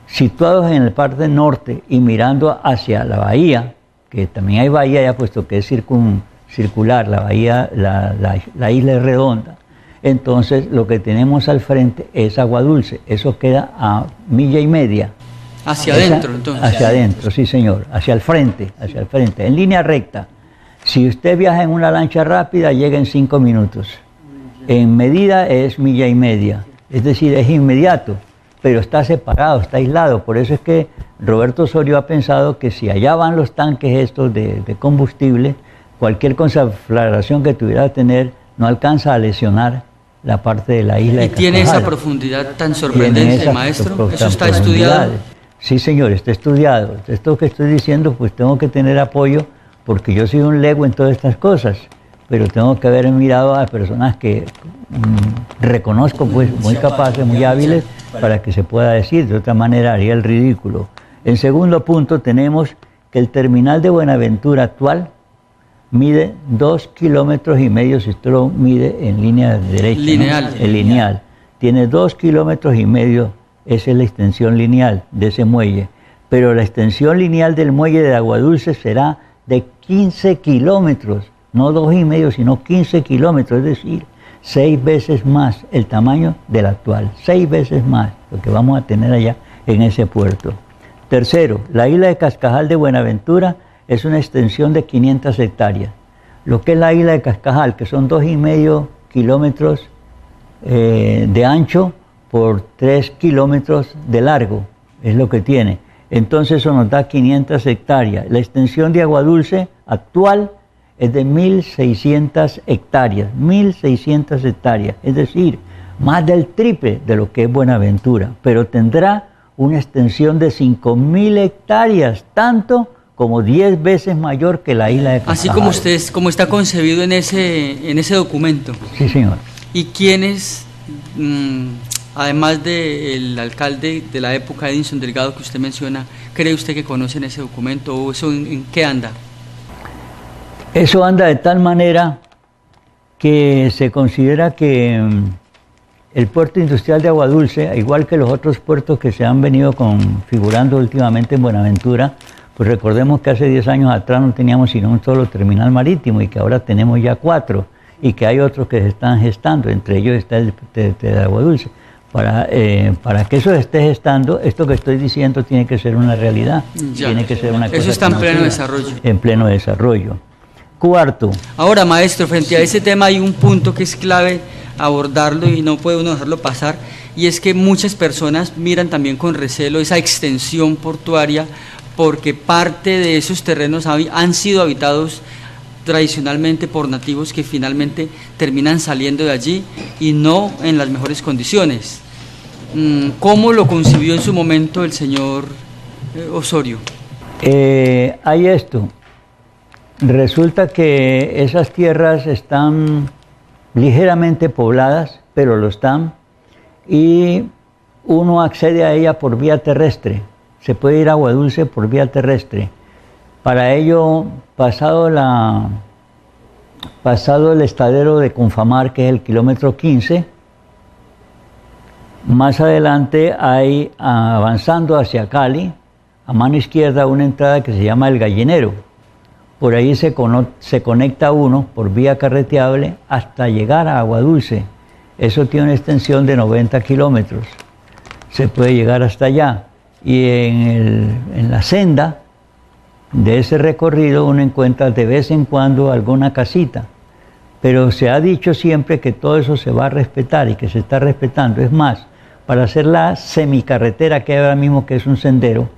Situados en la parte norte y mirando hacia la bahía, que también hay bahía ya, puesto que es circular, la bahía, la isla es redonda. Entonces lo que tenemos al frente es Aguadulce, eso queda a 1,5 millas. Hacia adentro, entonces. Hacia adentro, sí señor, hacia el frente, en línea recta. Si usted viaja en una lancha rápida, llega en 5 minutos. En medida es 1,5 millas, es decir, es inmediato, pero está separado, está aislado. Por eso es que Roberto Osorio ha pensado que si allá van los tanques estos de combustible, cualquier conflagración que tuviera que tener no alcanza a lesionar la parte de la isla. ¿Y tiene esa profundidad tan sorprendente, maestro? ¿Eso está estudiado? Sí, señor, está estudiado. Esto que estoy diciendo, pues tengo que tener apoyo, porque yo soy un lego en todas estas cosas, pero tengo que haber mirado a personas que reconozco, pues, muy capaces, muy hábiles, para que se pueda decir, de otra manera haría el ridículo. En segundo punto tenemos que el terminal de Buenaventura actual mide 2,5 kilómetros, si usted lo mide en línea derecha. Lineal. ¿No? El lineal. Tiene 2,5 kilómetros, esa es la extensión lineal de ese muelle. Pero la extensión lineal del muelle de Aguadulce será de 15 kilómetros, no 2,5, sino 15 kilómetros, es decir, 6 veces más el tamaño del actual, 6 veces más lo que vamos a tener allá en ese puerto. Tercero, la isla de Cascajal de Buenaventura es una extensión de 500 hectáreas. Lo que es la isla de Cascajal, que son 2,5 kilómetros de ancho por 3 kilómetros de largo, es lo que tiene. Entonces eso nos da 500 hectáreas. La extensión de Aguadulce actual es de 1.600 hectáreas, 1.600 hectáreas, es decir, más del triple de lo que es Buenaventura, pero tendrá una extensión de 5.000 hectáreas, tanto como 10 veces mayor que la isla de Cascajal. Así como está concebido en ese documento. Sí, señor. ¿Y quiénes, además del alcalde de la época, Edinson Delgado, que usted menciona, cree usted que conocen ese documento, o eso en qué anda? Eso anda de tal manera que se considera que el puerto industrial de Aguadulce, igual que los otros puertos que se han venido configurando últimamente en Buenaventura, pues recordemos que hace 10 años atrás no teníamos sino un solo terminal marítimo y que ahora tenemos ya 4 y que hay otros que se están gestando, entre ellos está el de Aguadulce. Para que eso esté gestando, esto que estoy diciendo tiene que ser una realidad, tiene que ser una cosa. Eso está en pleno desarrollo. En pleno desarrollo. Cuarto. Ahora, maestro, frente a ese tema hay un punto que es clave abordarlo y no puede uno dejarlo pasar, y es que muchas personas miran también con recelo esa extensión portuaria, porque parte de esos terrenos han sido habitados tradicionalmente por nativos que finalmente terminan saliendo de allí y no en las mejores condiciones. ¿Cómo lo concibió en su momento el señor Osorio? Hay esto. Resulta que esas tierras están ligeramente pobladas, pero lo están, y uno accede a ella por vía terrestre. Se puede ir a Aguadulce por vía terrestre. Para ello, pasado el estadero de Confamar, que es el kilómetro 15, más adelante hay, avanzando hacia Cali, a mano izquierda, una entrada que se llama El Gallinero. Por ahí se conecta uno por vía carreteable hasta llegar a Aguadulce. Eso tiene una extensión de 90 kilómetros. Se puede llegar hasta allá. Y en la senda de ese recorrido uno encuentra de vez en cuando alguna casita. Pero se ha dicho siempre que todo eso se va a respetar y que se está respetando. Es más, para hacer la semicarretera que hay ahora mismo, que es un sendero,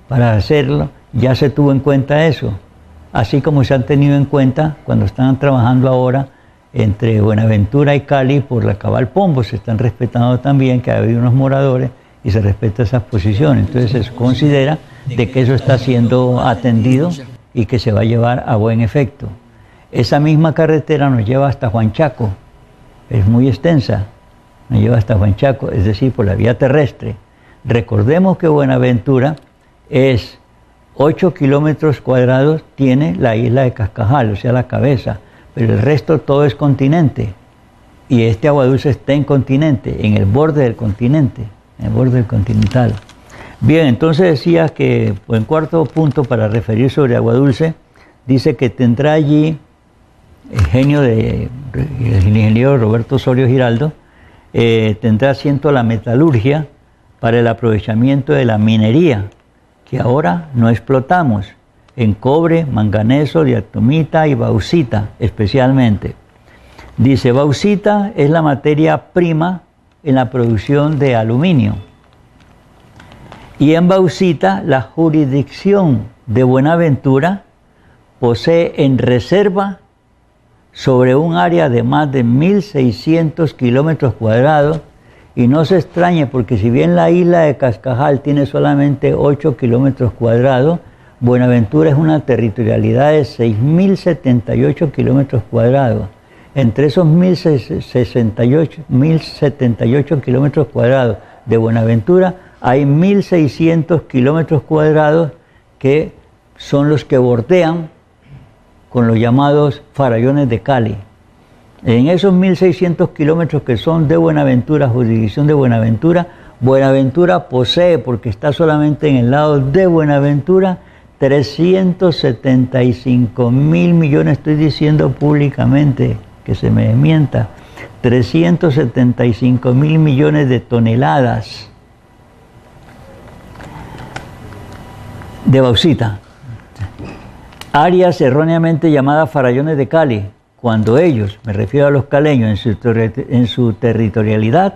para hacerlo ya se tuvo en cuenta eso. Así como se han tenido en cuenta cuando están trabajando ahora entre Buenaventura y Cali por la Cabal Pombo, se están respetando también, que ha habido unos moradores y se respeta esas posiciones. Entonces se considera de que eso está siendo atendido y que se va a llevar a buen efecto. Esa misma carretera nos lleva hasta Huanchaco, es muy extensa, nos lleva hasta Huanchaco, es decir, por la vía terrestre. Recordemos que Buenaventura es 8 kilómetros cuadrados, tiene la isla de Cascajal, o sea, la cabeza, pero el resto todo es continente. Y este Aguadulce está en continente, en el borde del continente, en el borde del continental. Bien, entonces decía que, en cuarto punto, para referir sobre Aguadulce, dice que tendrá allí el ingeniero Roberto Osorio Giraldo, tendrá asiento la metalurgia para el aprovechamiento de la minería, que ahora no explotamos, en cobre, manganeso, diatomita y bauxita especialmente. Dice, bauxita es la materia prima en la producción de aluminio. Y en bauxita, la jurisdicción de Buenaventura posee en reserva sobre un área de más de 1.600 kilómetros cuadrados. Y no se extrañe, porque si bien la isla de Cascajal tiene solamente 8 kilómetros cuadrados, Buenaventura es una territorialidad de 6.078 kilómetros cuadrados. Entre esos 1.078 kilómetros cuadrados, de Buenaventura hay 1.600 kilómetros cuadrados que son los que bordean con los llamados farallones de Cali. En esos 1.600 kilómetros que son de Buenaventura, jurisdicción de Buenaventura, Buenaventura posee, porque está solamente en el lado de Buenaventura, 375.000 millones, estoy diciendo públicamente, que se me mienta, 375.000 millones de toneladas de bauxita, áreas erróneamente llamadas farallones de Cali, cuando ellos, me refiero a los caleños, en su territorialidad,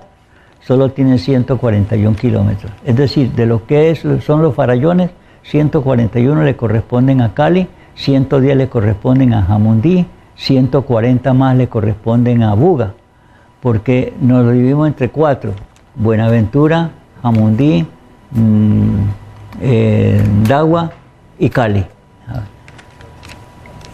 solo tienen 141 kilómetros. Es decir, de lo que son los farallones, 141 le corresponden a Cali, 110 le corresponden a Jamundí, 140 más le corresponden a Buga, porque nos lo dividimos entre 4, Buenaventura, Jamundí, Dagua y Cali.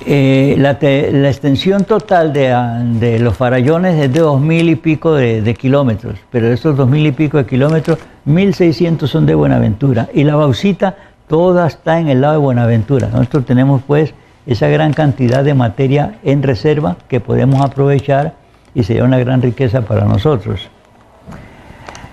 La extensión total de los farallones es de 2.000 y pico de kilómetros, pero de esos 2.000 y pico de kilómetros, 1.600 son de Buenaventura, y la bauxita toda está en el lado de Buenaventura. Nosotros tenemos pues esa gran cantidad de materia en reserva que podemos aprovechar y sería una gran riqueza para nosotros.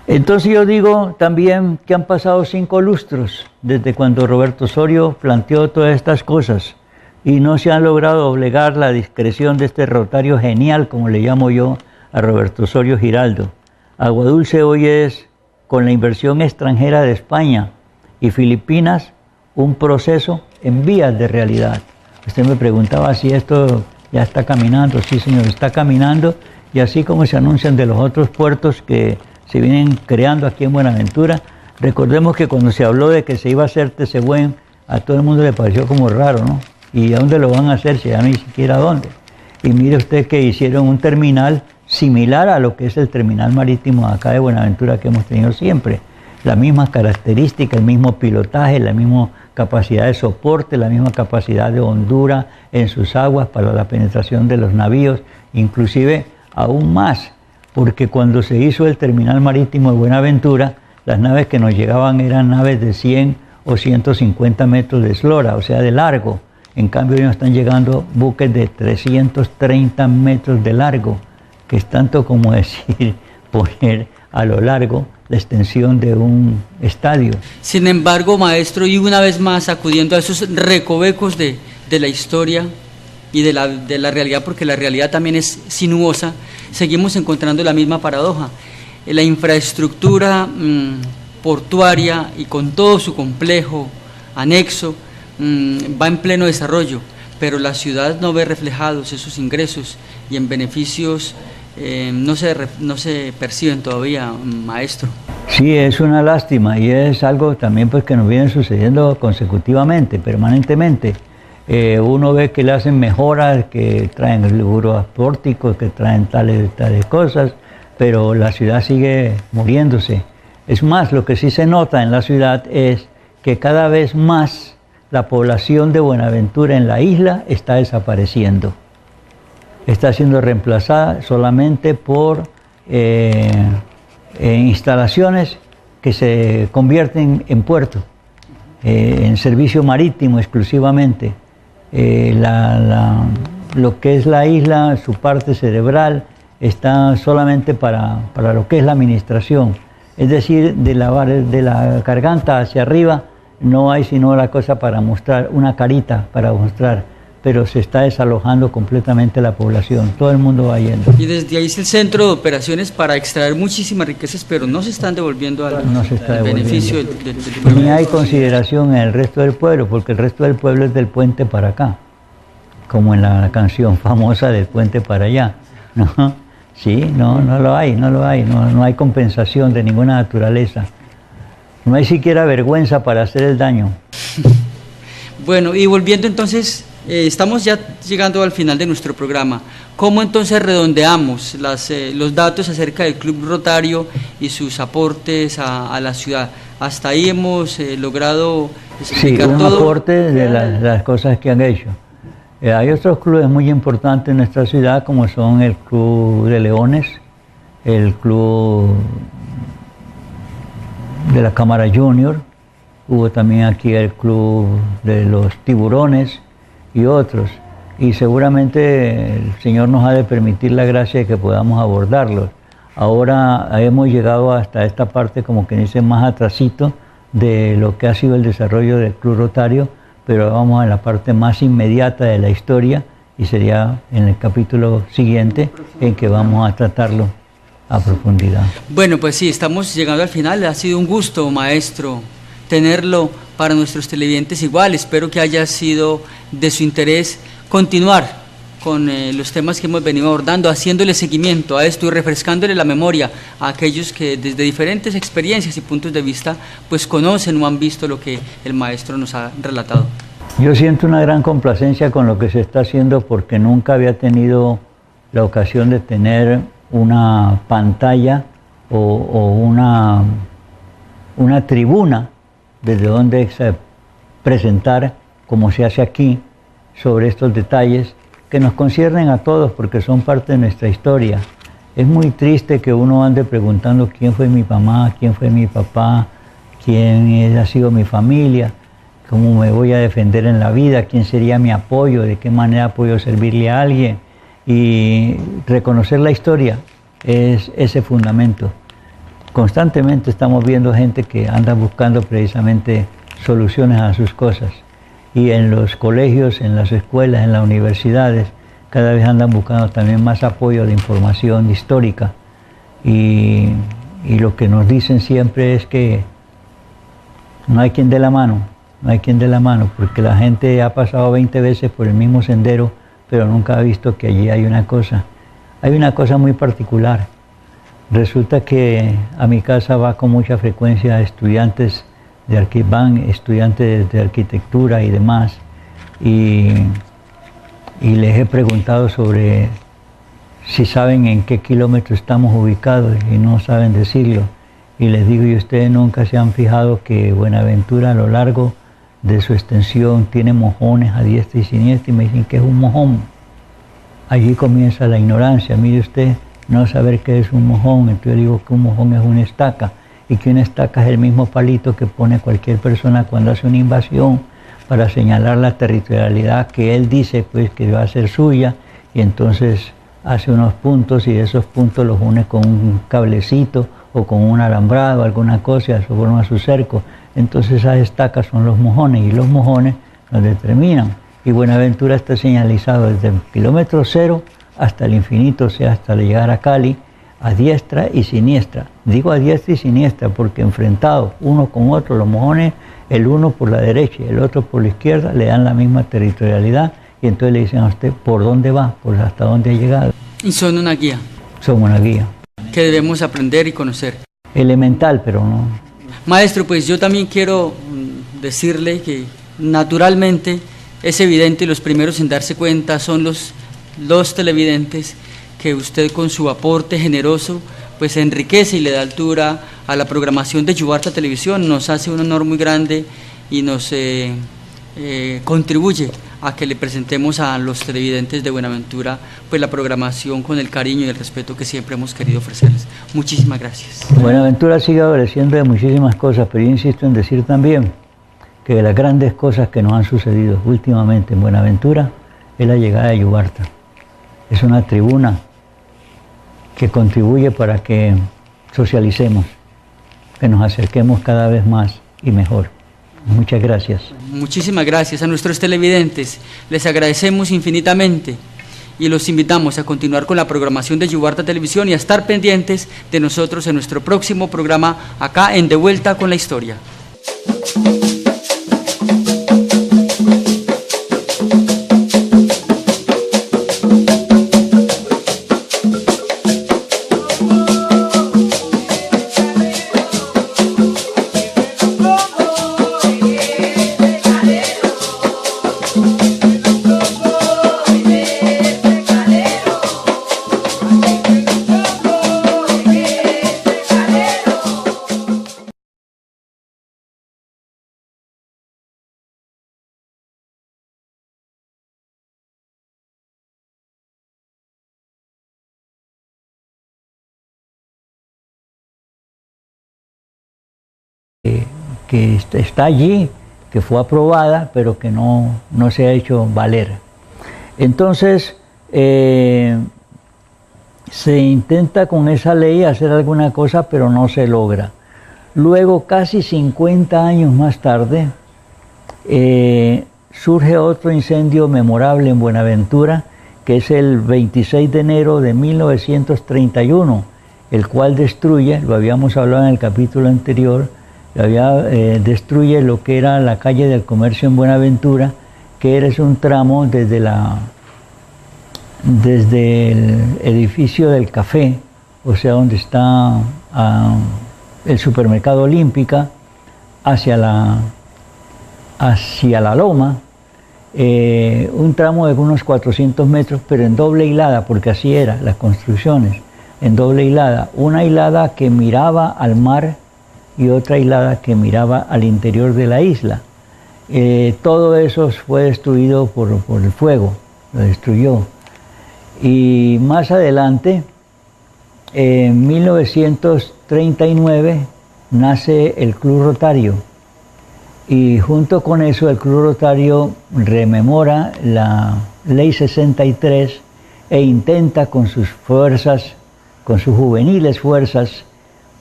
Entonces yo digo también que han pasado 5 lustros desde cuando Roberto Osorio planteó todas estas cosas y no se han logrado doblegar la discreción de este rotario genial, como le llamo yo a Roberto Osorio Giraldo. Agua Dulce hoy es, con la inversión extranjera de España y Filipinas, un proceso en vías de realidad. Usted me preguntaba si esto ya está caminando. Sí, señor, está caminando, y así como se anuncian de los otros puertos que se vienen creando aquí en Buenaventura. Recordemos que cuando se habló de que se iba a hacer Tesehuen, a todo el mundo le pareció como raro, ¿no? ¿Y a dónde lo van a hacer? Si ya ni siquiera a dónde. Y mire usted que hicieron un terminal similar a lo que es el terminal marítimo acá de Buenaventura que hemos tenido siempre. Las mismas características, el mismo pilotaje, la misma capacidad de soporte, la misma capacidad de hondura en sus aguas para la penetración de los navíos, inclusive aún más, porque cuando se hizo el terminal marítimo de Buenaventura, las naves que nos llegaban eran naves de 100 o 150 metros de eslora, o sea, de largo. En cambio, hoy nos están llegando buques de 330 metros de largo, que es tanto como decir, poner a lo largo la extensión de un estadio. Sin embargo, maestro, y una vez más acudiendo a esos recovecos de la historia y de la realidad, porque la realidad también es sinuosa, seguimos encontrando la misma paradoja. La infraestructura portuaria y con todo su complejo anexo va en pleno desarrollo, pero la ciudad no ve reflejados esos ingresos y en beneficios no se perciben todavía, maestro. Sí, es una lástima y es algo también pues que nos viene sucediendo consecutivamente, permanentemente. Uno ve que le hacen mejoras, que traen seguros pórticos, que traen tales cosas, pero la ciudad sigue muriéndose. Es más, lo que sí se nota en la ciudad es que cada vez más la población de Buenaventura en la isla está desapareciendo. Está siendo reemplazada solamente por instalaciones que se convierten en puerto, en servicio marítimo exclusivamente. Lo que es la isla, su parte cerebral, está solamente para lo que es la administración. Es decir, de la garganta hacia arriba no hay sino la cosa para mostrar, una carita para mostrar, pero se está desalojando completamente la población, todo el mundo va yendo. Y desde ahí es el centro de operaciones para extraer muchísimas riquezas, pero no se están devolviendo al beneficio del pueblo. Ni hay consideración en el resto del pueblo, porque el resto del pueblo es del puente para acá, como en la canción famosa del puente para allá, ¿no? Sí, no lo hay, no hay compensación de ninguna naturaleza. No hay siquiera vergüenza para hacer el daño. Bueno, y volviendo entonces, estamos ya llegando al final de nuestro programa. ¿Cómo entonces redondeamos los datos acerca del Club Rotario y sus aportes a la ciudad? Hasta ahí hemos logrado explicar todo. Sí, un aporte de las cosas que han hecho. Hay otros clubes muy importantes en nuestra ciudad, como son el Club de Leones, el Club de la Cámara Junior, hubo también aquí el Club de los Tiburones y otros. Y seguramente el Señor nos ha de permitir la gracia de que podamos abordarlos. Ahora hemos llegado hasta esta parte, como que dice, más atrasito de lo que ha sido el desarrollo del Club Rotario, pero vamos a la parte más inmediata de la historia y sería en el capítulo siguiente en que vamos a tratarlo a profundidad. Bueno, pues sí, estamos llegando al final. Ha sido un gusto, maestro, tenerlo para nuestros televidentes igual. Espero que haya sido de su interés continuar con los temas que hemos venido abordando, haciéndole seguimiento a esto y refrescándole la memoria a aquellos que desde diferentes experiencias y puntos de vista pues conocen o han visto lo que el maestro nos ha relatado. Yo siento una gran complacencia con lo que se está haciendo porque nunca había tenido la ocasión de tener una pantalla o una tribuna desde donde presentar, como se hace aquí, sobre estos detalles que nos conciernen a todos porque son parte de nuestra historia. Es muy triste que uno ande preguntando quién fue mi mamá, quién fue mi papá, quién ha sido mi familia, cómo me voy a defender en la vida, quién sería mi apoyo, de qué manera puedo servirle a alguien. Y reconocer la historia es ese fundamento. Constantemente estamos viendo gente que anda buscando precisamente soluciones a sus cosas. Y en los colegios, en las escuelas, en las universidades, cada vez andan buscando también más apoyo de información histórica. Y lo que nos dicen siempre es que no hay quien dé la mano, no hay quien dé la mano, porque la gente ha pasado 20 veces por el mismo sendero, pero nunca ha visto que allí hay una cosa muy particular. Resulta que a mi casa va con mucha frecuencia estudiantes estudiantes de arquitectura y demás, y les he preguntado sobre si saben en qué kilómetro estamos ubicados y no saben decirlo. Y les digo, ¿y ustedes nunca se han fijado que Buenaventura a lo largo de su extensión tiene mojones a diestra y siniestra? Y me dicen que es un mojón. Allí comienza la ignorancia. Mire usted, no saber qué es un mojón. Entonces yo digo que un mojón es una estaca, y que una estaca es el mismo palito que pone cualquier persona cuando hace una invasión para señalar la territorialidad que él dice pues que va a ser suya, y entonces hace unos puntos y esos puntos los une con un cablecito o con un alambrado, alguna cosa, y eso forma su cerco. Entonces esas estacas son los mojones, y los mojones nos determinan. Y Buenaventura está señalizado desde el kilómetro cero hasta el infinito, o sea, hasta llegar a Cali, a diestra y siniestra. Digo a diestra y siniestra porque enfrentados uno con otro, los mojones, el uno por la derecha y el otro por la izquierda, le dan la misma territorialidad, y entonces le dicen a usted por dónde va, por hasta dónde ha llegado. Y son una guía. Son una guía. Que debemos aprender y conocer. Elemental, pero no. Maestro, pues yo también quiero decirle que naturalmente es evidente, y los primeros en darse cuenta son los televidentes, que usted con su aporte generoso pues enriquece y le da altura a la programación de Yubarta Televisión. Nos hace un honor muy grande y nos contribuye a que le presentemos a los televidentes de Buenaventura pues la programación con el cariño y el respeto que siempre hemos querido ofrecerles. Muchísimas gracias. Buenaventura sigue adoleciendo de muchísimas cosas, pero yo insisto en decir también que de las grandes cosas que nos han sucedido últimamente en Buenaventura es la llegada de Yubarta. Es una tribuna que contribuye para que socialicemos, que nos acerquemos cada vez más y mejor. Muchas gracias. Muchísimas gracias a nuestros televidentes. Les agradecemos infinitamente y los invitamos a continuar con la programación de Yubarta Televisión y a estar pendientes de nosotros en nuestro próximo programa acá en De Vuelta con la Historia. que está allí, que fue aprobada, pero que no se ha hecho valer. Entonces, se intenta con esa ley hacer alguna cosa, pero no se logra. Luego, casi 50 años más tarde, surge otro incendio memorable en Buenaventura, que es el 26 de enero de 1931, el cual destruye, lo habíamos hablado en el capítulo anterior, destruye lo que era la calle del comercio en Buenaventura, que es un tramo desde el edificio del café, o sea, donde está el supermercado Olímpica, hacia la loma, un tramo de unos 400 metros, pero en doble hilada, porque así eran las construcciones, en doble hilada. Una hilada que miraba al mar y otra hilada que miraba al interior de la isla. Todo eso fue destruido por el fuego, lo destruyó. Y más adelante, en 1939, nace el Club Rotario. Y junto con eso el Club Rotario rememora la Ley 63 e intenta con sus fuerzas, con sus juveniles fuerzas,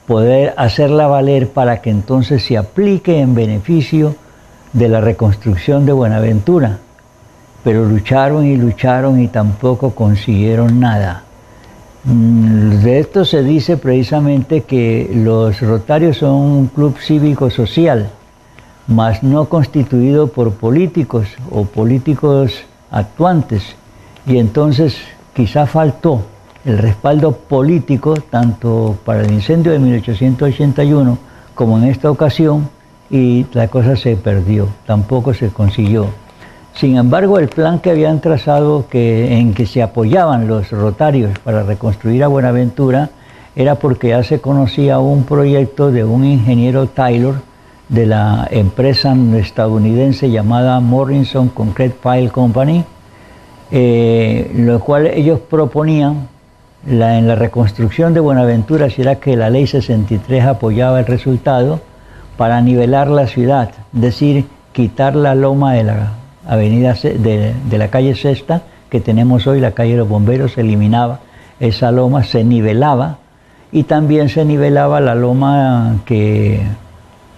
poder hacerla valer para que entonces se aplique en beneficio de la reconstrucción de Buenaventura. Pero lucharon y tampoco consiguieron nada. De esto se dice precisamente que los Rotarios son un club cívico-social, mas no constituido por políticos o políticos actuantes, y entonces quizá faltó el respaldo político tanto para el incendio de 1881 como en esta ocasión, y la cosa se perdió, tampoco se consiguió. Sin embargo, el plan que habían trazado, en que se apoyaban los Rotarios para reconstruir a Buenaventura, era porque ya se conocía un proyecto de un ingeniero Taylor de la empresa estadounidense llamada Morrison Concrete Pile Company, lo cual ellos proponían en la reconstrucción de Buenaventura, si era que la ley 63 apoyaba el resultado, para nivelar la ciudad, es decir, quitar la loma de la avenida de la calle Sexta que tenemos hoy, la calle de los Bomberos, se eliminaba esa loma, se nivelaba, y también se nivelaba la loma que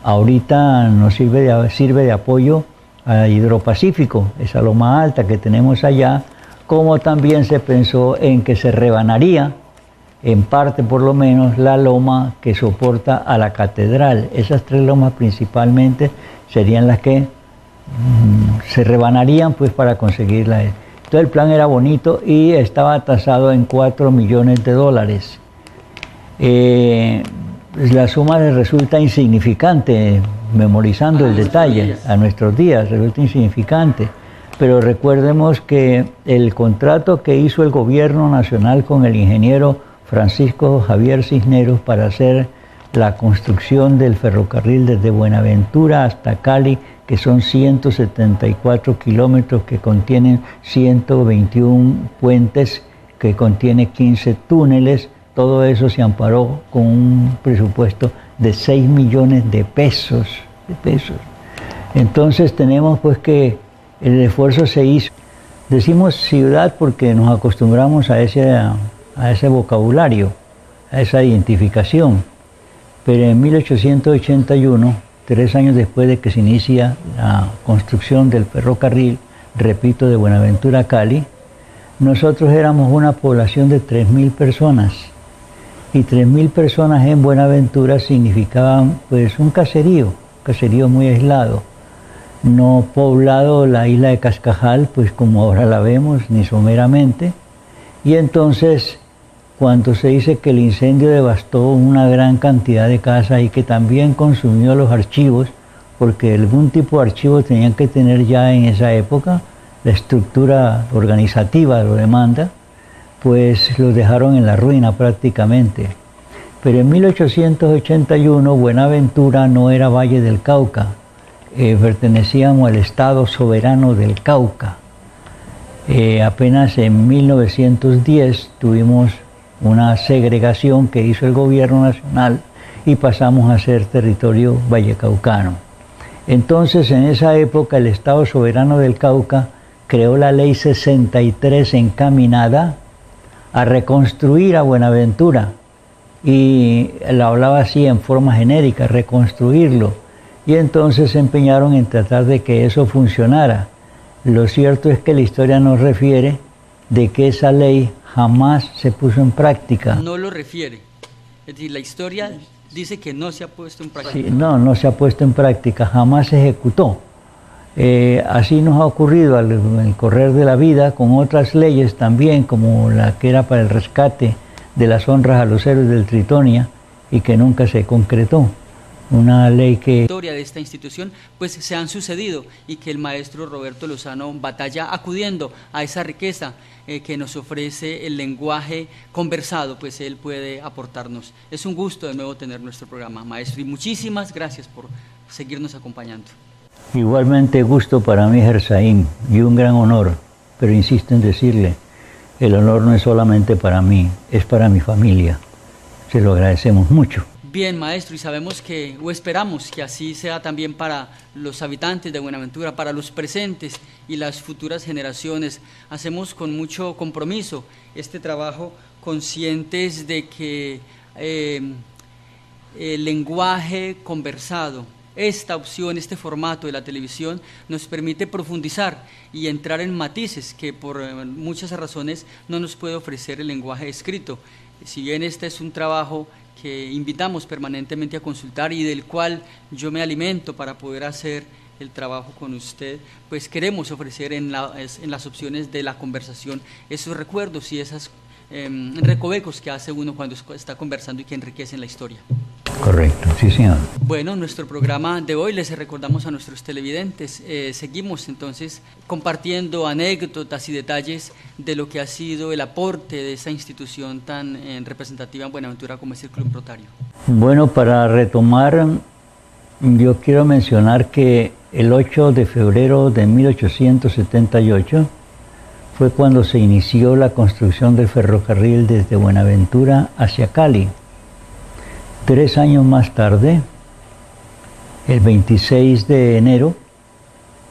ahorita nos sirve de apoyo a Hidropacífico, esa loma alta que tenemos allá, como también se pensó en que se rebanaría, en parte por lo menos, la loma que soporta a la catedral. Esas tres lomas principalmente serían las que se rebanarían pues para conseguirla. Entonces el plan era bonito y estaba tasado en $4 millones. La suma resulta insignificante, memorizando el detalle, a nuestros días resulta insignificante, pero recordemos que el contrato que hizo el gobierno nacional con el ingeniero Francisco Javier Cisneros para hacer la construcción del ferrocarril desde Buenaventura hasta Cali, que son 174 kilómetros, que contienen 121 puentes, que contiene 15 túneles. Todo eso se amparó con un presupuesto de 6 millones de pesos. Entonces tenemos pues que el esfuerzo se hizo. Decimos ciudad porque nos acostumbramos a ese vocabulario, a esa identificación. Pero en 1881, 3 años después de que se inicia la construcción del ferrocarril, repito, de Buenaventura a Cali, nosotros éramos una población de 3.000 personas. Y 3.000 personas en Buenaventura significaban pues un caserío muy aislado, no poblado la isla de Cascajal, pues como ahora la vemos, ni someramente. Y entonces, cuando se dice que el incendio devastó una gran cantidad de casas y que también consumió los archivos, porque algún tipo de archivos tenían que tener ya en esa época, la estructura organizativa lo demanda, pues los dejaron en la ruina prácticamente. Pero en 1881 Buenaventura no era Valle del Cauca, pertenecíamos al Estado Soberano del Cauca. Apenas en 1910 tuvimos una segregación que hizo el gobierno nacional y pasamos a ser territorio vallecaucano. Entonces, en esa época, el Estado Soberano del Cauca creó la Ley 63 encaminada a reconstruir a Buenaventura, y la hablaba así en forma genérica, reconstruirlo, y entonces se empeñaron en tratar de que eso funcionara. Lo cierto es que la historia nos refiere de que esa ley jamás se puso en práctica. No lo refiere, es decir, la historia dice que no se ha puesto en práctica. Sí, no se ha puesto en práctica, jamás se ejecutó. Así nos ha ocurrido al correr de la vida con otras leyes también, como la que era para el rescate de las honras a los héroes del Tritonia y que nunca se concretó. Una ley que... La historia de esta institución pues se han sucedido y que el maestro Roberto Lozano Batalla, acudiendo a esa riqueza que nos ofrece el lenguaje conversado, pues él puede aportarnos. Es un gusto de nuevo tener nuestro programa, maestro, y muchísimas gracias por seguirnos acompañando. Igualmente gusto para mí, Gersaín, y un gran honor, pero insisto en decirle, el honor no es solamente para mí, es para mi familia. Se lo agradecemos mucho. Bien, maestro, y sabemos que, o esperamos que así sea también para los habitantes de Buenaventura, para los presentes y las futuras generaciones. Hacemos con mucho compromiso este trabajo, conscientes de que el lenguaje conversado, esta opción, este formato de la televisión nos permite profundizar y entrar en matices que por muchas razones no nos puede ofrecer el lenguaje escrito. Si bien este es un trabajo que invitamos permanentemente a consultar y del cual yo me alimento para poder hacer el trabajo con usted, pues queremos ofrecer en las opciones de la conversación esos recuerdos y esos recovecos que hace uno cuando está conversando y que enriquecen la historia. Correcto, sí señor. Bueno, nuestro programa de hoy les recordamos a nuestros televidentes, seguimos entonces compartiendo anécdotas y detalles de lo que ha sido el aporte de esa institución tan representativa en Buenaventura como es el Club Rotario. Bueno, para retomar, yo quiero mencionar que el 8 de febrero de 1878 fue cuando se inició la construcción del ferrocarril desde Buenaventura hacia Cali. 3 años más tarde, el 26 de enero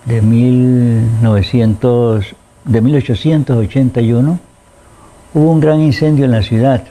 de 1881, hubo un gran incendio en la ciudad.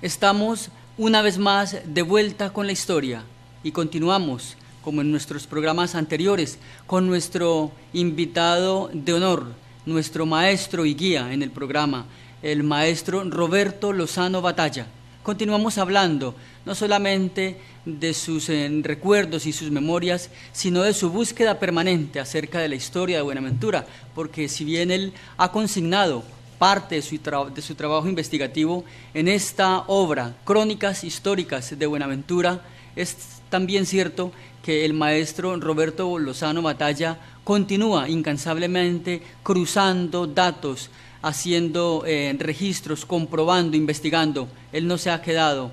Estamos una vez más de vuelta con la historia y continuamos, como en nuestros programas anteriores, con nuestro invitado de honor, nuestro maestro y guía en el programa, el maestro Roberto Lozano Batalla. Continuamos hablando no solamente de sus recuerdos y sus memorias, sino de su búsqueda permanente acerca de la historia de Buenaventura, porque si bien él ha consignado parte de su trabajo investigativo en esta obra, Crónicas Históricas de Buenaventura, es también cierto que el maestro Roberto Lozano Batalla continúa incansablemente cruzando datos, haciendo registros, comprobando, investigando. Él no se ha quedado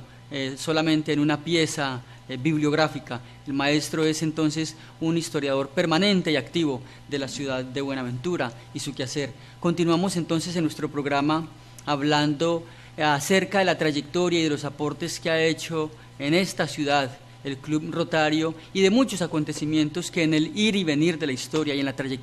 solamente en una pieza bibliográfica. El maestro es entonces un historiador permanente y activo de la ciudad de Buenaventura y su quehacer. Continuamos entonces en nuestro programa hablando acerca de la trayectoria y de los aportes que ha hecho en esta ciudad el Club Rotario y de muchos acontecimientos que en el ir y venir de la historia y en la trayectoria